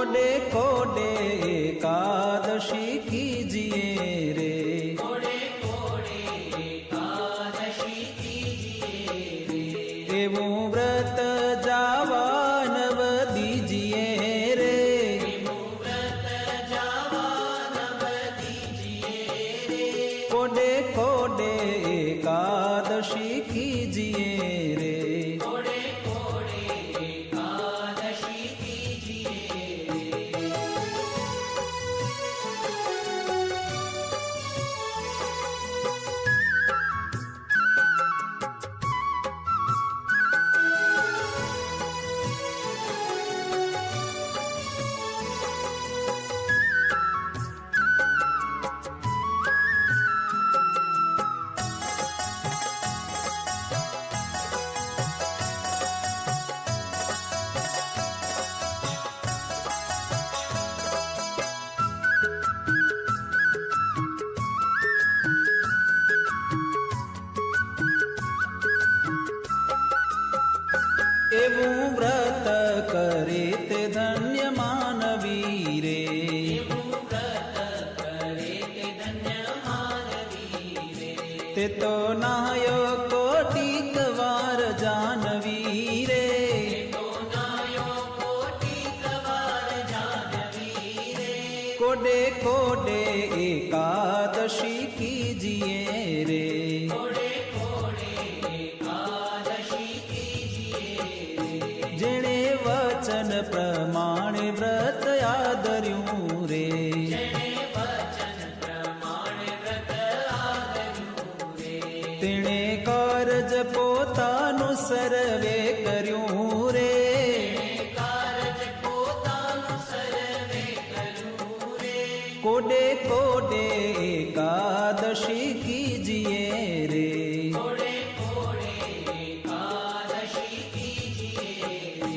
कोडे कोडे एकादशी कीजिए रे, कोडे कोडे एकादशी कीजिए रे, एवं व्रत जावा नव दीजिए रे, एवं व्रत जावा नव दीजिए रे, कोडे कोडे एकादशी कीजिए रे, कोडे कोडे एकादशी कीजिए रे। एवं व्रत करे ते धन्य मानवी रे, एवं व्रत करे ते धन्य मानवी रे, ते तो नायो कोटिक वार जानवी रे, तो नायो कोटिक वार जानवी रे, कोडे कोडे एकादशी कीजिए रे, कोडे कोडे एकादशी कीजिए रे, जेणे वचन प्रमाणे व्रत आदर्યું रे, जेणे वचन प्रमाणे व्रत आदर्યું रे, तेणे કારજ પોતાનું સર્વે કર્યું રે, તેણે કારજ પોતાનું સર્વે કર્યું રે, કોડે કોડે એકાદશી કીજીએ રે, કોડે કોડે એકાદશી કીજીએ રે।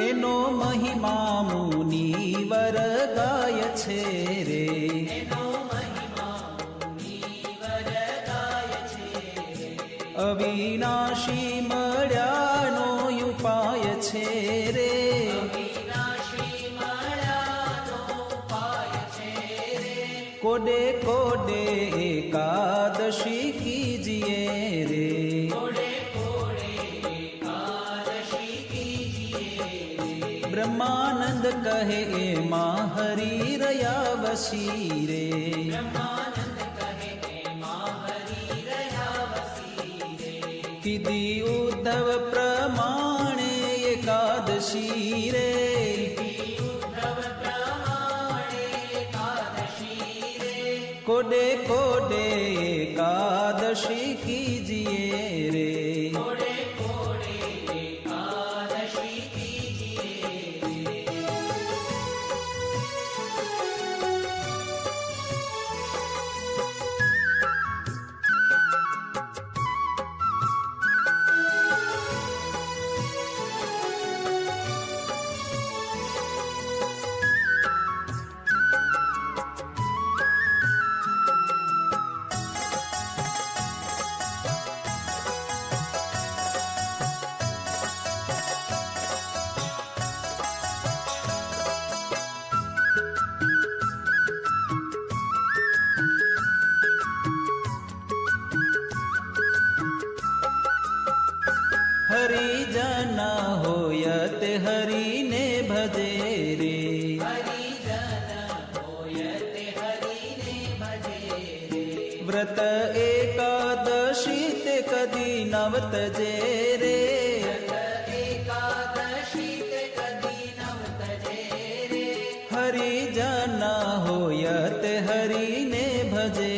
એનો મહિમા મુનિવર ગાય છે રે, એનો મહિમા મુનિવર ગાય છે રે, અવિનાશી મળ્યાનો ઉપાય છે રે, અવિનાશી મળ્યાનો ઉપાય છે રે, કોડે કોડે એકાદશી કીજીએ રે, કોડે કોડે એકાદશી કીજીએ રે, બ્રહ્માનંદ કહે એમાં હરિ રહ્યા વસી રે, બ્રહ્માનંદ કહે એમાં હરિ રહ્યા વસી રે, કીધી ઉદ્ધવ પ્રમાણે એકાદશી રે, ઉદ્ધવ પ્રમાણે એકાદશી રે, કોડે કોડે એકાદશી કીજીએ રે, કોડે કોડે એકાદશી કીજીએ રે। હરિજન હોયત હરિને ભજે રે, હરિજન હોય તે હરિને ભજે રે, વ્રત એકાદશી તે કદી નવ તજે રે, એકાદશી તે કદી નવ તજે રે, હરિજન હોયત હરિને ભજે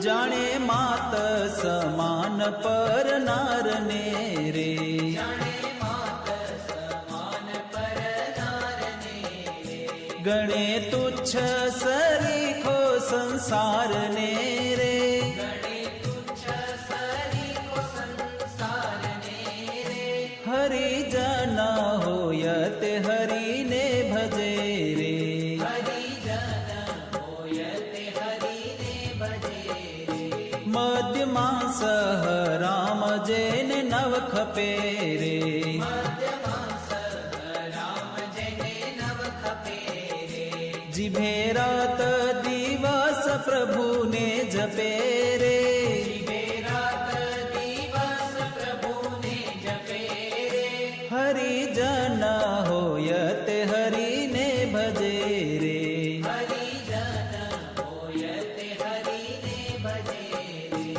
જાણે માત સમાન પર નારને રે જાણે માત સમાન પરનારને રે ગણે તુચ્છ સરીખો સંસારને રે ગણે તુચ્છ સરીખો સંસારને રે હરિજન હોય તે હરિને ભજે રે હરિજન હોય તે હરિને ભજે રે મધ્યમાં સહ રામ જેને નવ ખપે રે મધ્યમાં સહ રામ જેને નવ ખપે રે જીભે રાત દિવસ પ્રભુને જપે રે જીવે રાત દિવસ પ્રભુને જપે રે હરિજન હોય તે હરિને ભજે રે હરિજન હોય તે હરિને ભજે રે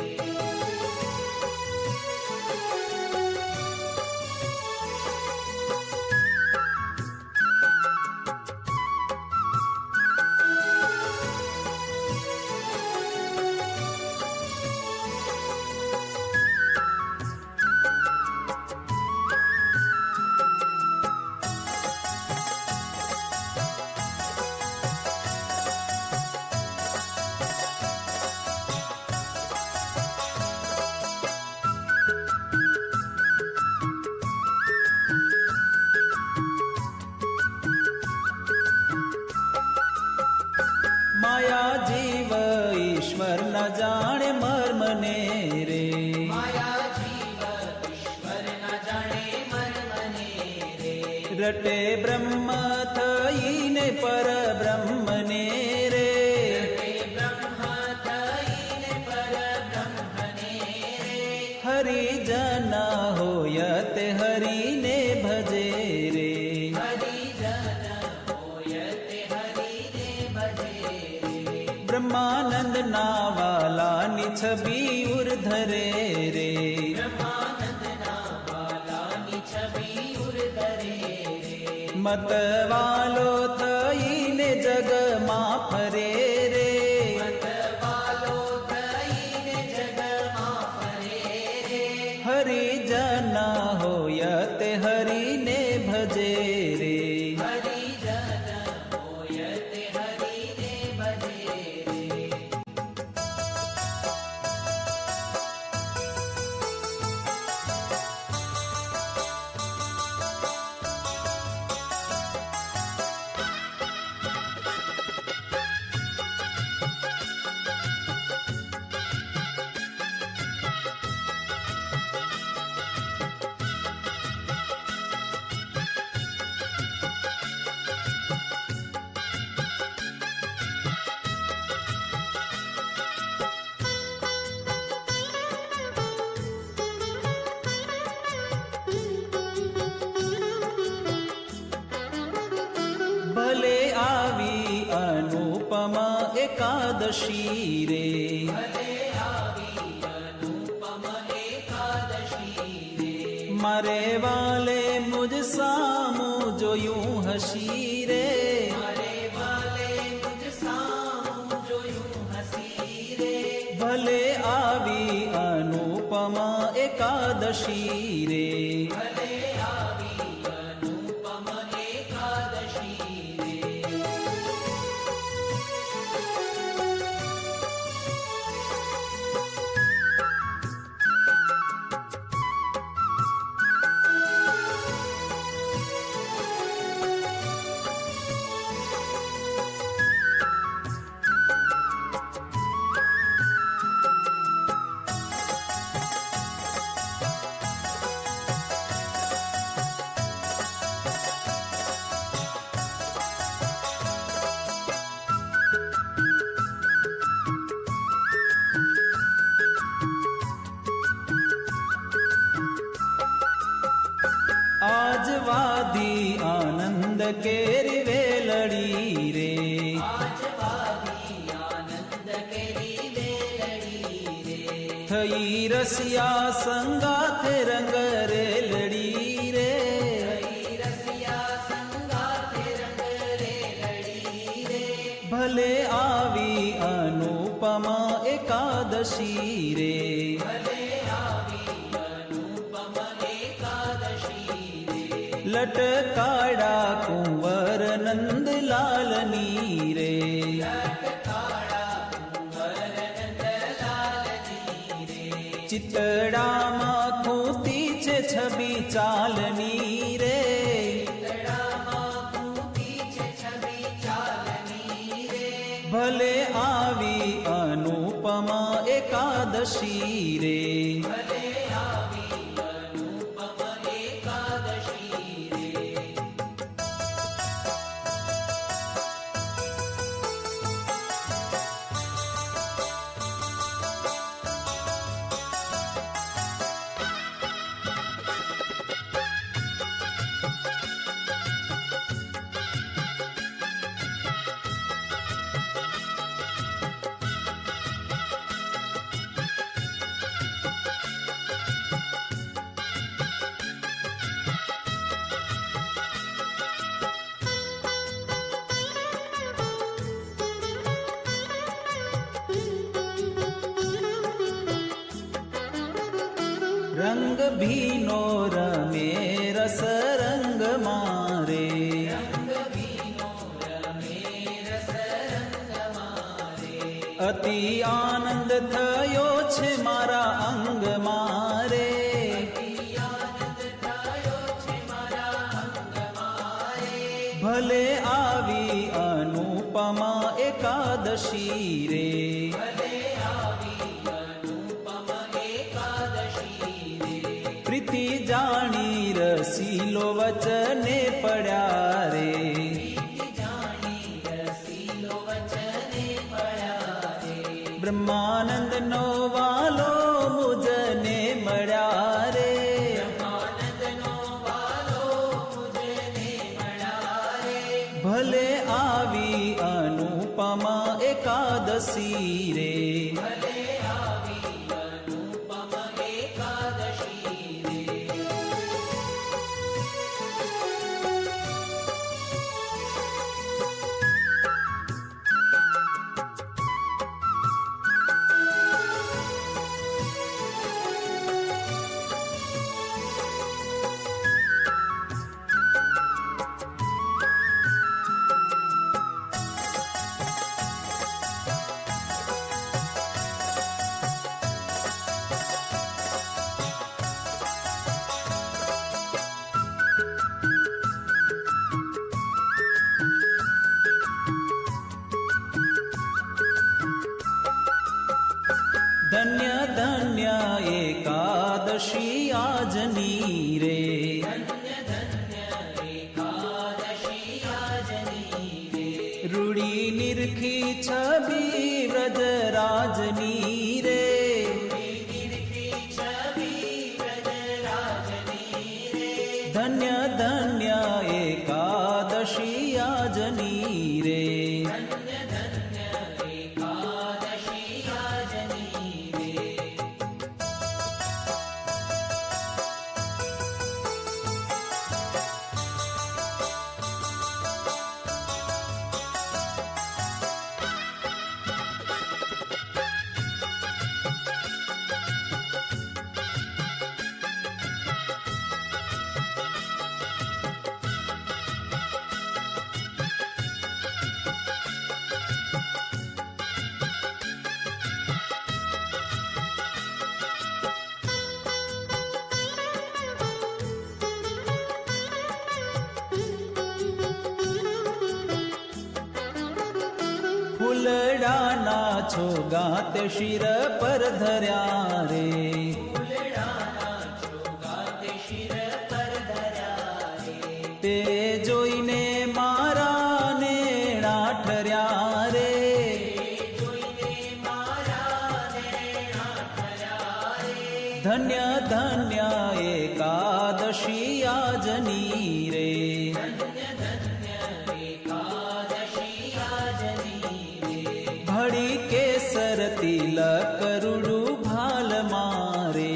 માયા જીવ ઈશ્વર ન જાણે મર્મને રે માયા જીવ ઈશ્વર ના જાણે મર્મને રે રટે બ્રહ્મ થઈને પર બ્રહ્મને રે તે બ્રહ્મ થઈને પરબ્રહ્મને રે હરિજન હોય તે હરિને ભજે રે હરિજન હોય તે હરિને ભજે રે બ્રહ્માનંદ ના વાલાની છબી ઉર્ધરે રે બ્રહ્માનંદના વાલાની છબી ઉર્ધરે રે મતવાલો થઈને જગમાં ફરે રે મતવાલો થઈને જગમાં ફરે રે હરિજન હોય તે હરિને ભજે રે હરિજન હોય તે હરિને ભજે રે ભલે આવી અનુપમ એકાદશી રે ભલે આવી અનુપમ એકાદશી રે મારે વાલે મુજ સામું જોયું હસી રે મારે વાલે મુજ સામું જોયું હસી રે ભલે આવી અનુપમ એકાદશી રે ભલે આવી અનુપમ એકાદશી રે આજ વાદી આનંદ કેરી વેલડી રે આજવાદી આનંદ કેરી વેલડી રે થઈ રસિયા સંગાથે રંગ રેલડી રે હરી રસિયા સંગાથે રંગ રે લડી રે ભલે આવી અનુપમ એકાદશી રે ભલે આવી અનુપમ એકાદશી રે લટકાડા કુંવર નંદલાલની રે લટકાળા કુંવર નંદલાલની રે ચિતડામાં ખૂતી છે છબી ચાલની રે તડામાં કૂતી છે છબી ચાલની રે ભલે આવી અનુપમ એકાદશી રે ભલે આવી અનુપમ એકાદશી રે રંગ ભીનો રમે રસ રંગ મારે અતિ આનંદ થયો છે મારા અંગ મારે ભલે આવી અનુપમ એકાદશી રે પ્રીતિ જાણી રસીલો વચને પડ્યા રે બ્રહ્માનંદ નો વાલો મુજને મળ્યા રે ભલે આવી અનુપમ એકાદશી રે ધન્ય ધન્ય એકાદશી આજની રે રૂડી નિરખી છબી વ્રજરાજની રે ધન્ય ધન્ય એકાદશી આજની રે ફૂલડાના છોગાત શિર પર ધર્યા રે તે જોઈને મારા નેણા ઠર્યા રે ધન્ય ધન્ય એકાદશી આજની રે ભળી કેસર તિલક રૂડું ભાલ મારે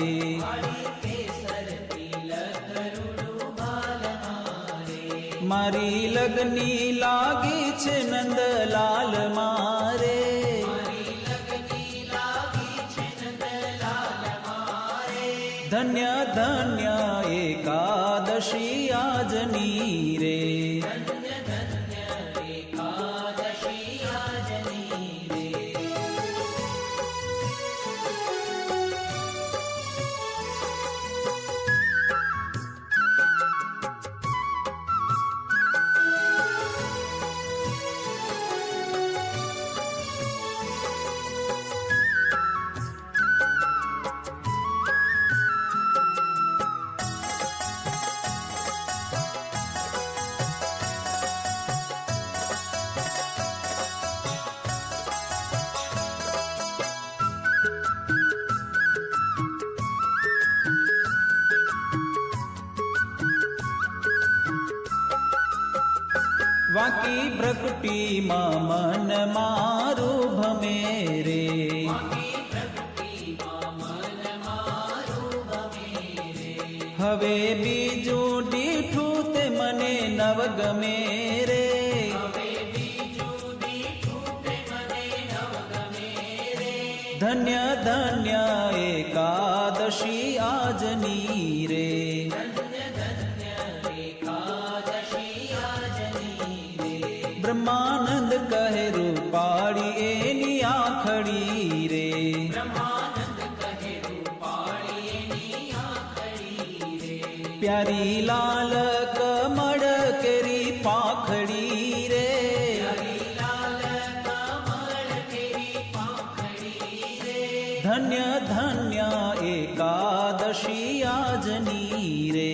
મારી લગની લાગી છે નંદલાલ મારે. ધન્ય ધન્ય એકાદશી આજની રે. વાકી પ્રકૃતિમાં મન મારું ભમે રે. હવે બીજું દીઠું તે મને નવ ગમે રે. ધન્ય ધન્ય એકાદશી આજની રે. બ્રહ્માનંદ કહે રૂપાળી એની આખડી રે. પ્યારી લાલ કમળ કેરી પાંખડી રે. ધન્ય ધન્ય એકાદશી આજની રે.